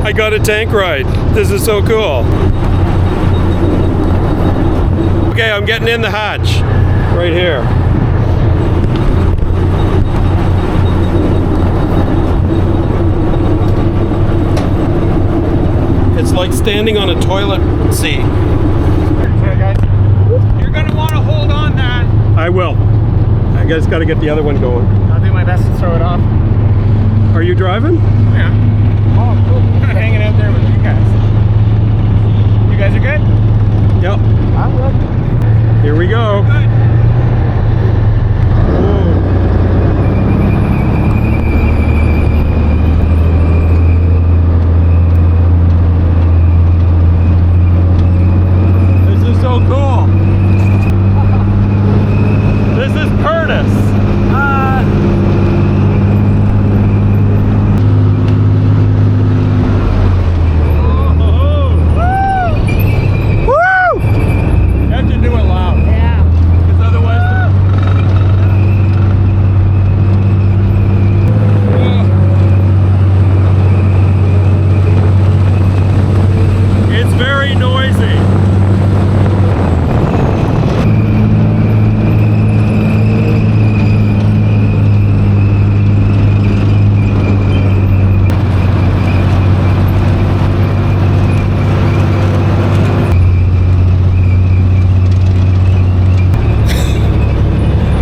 I got a tank ride. This is so cool. Okay, I'm getting in the hatch right here. It's like standing on a toilet seat. You're gonna want to hold on that. I will. I just got to get the other one going. I'll do my best to throw it off. Are you driving? Yeah. Oh, cool. I'm hanging out there with you guys. You guys are good? Yep. I'm good. Here we go. Good. This is so cool. This is Curtis.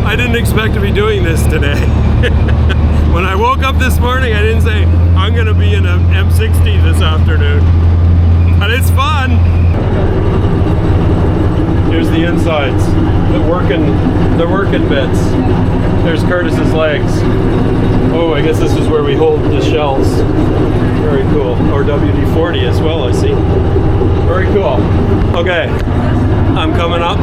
I didn't expect to be doing this today. When I woke up this morning, I didn't say, I'm gonna be in an M60 this afternoon. But it's fun. Here's the insides, the working bits. There's Curtis's legs. Oh, I guess this is where we hold the shells. Very cool. Or WD-40 as well, I see. Very cool. Okay, I'm coming up.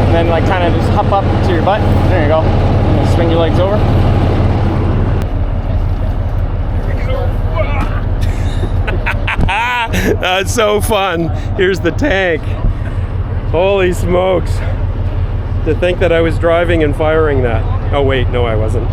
And then like kind of just hop up to your butt. There you go. And then swing your legs over. That's so fun. Here's the tank. Holy smokes. To think that I was driving and firing that. Oh wait, no I wasn't.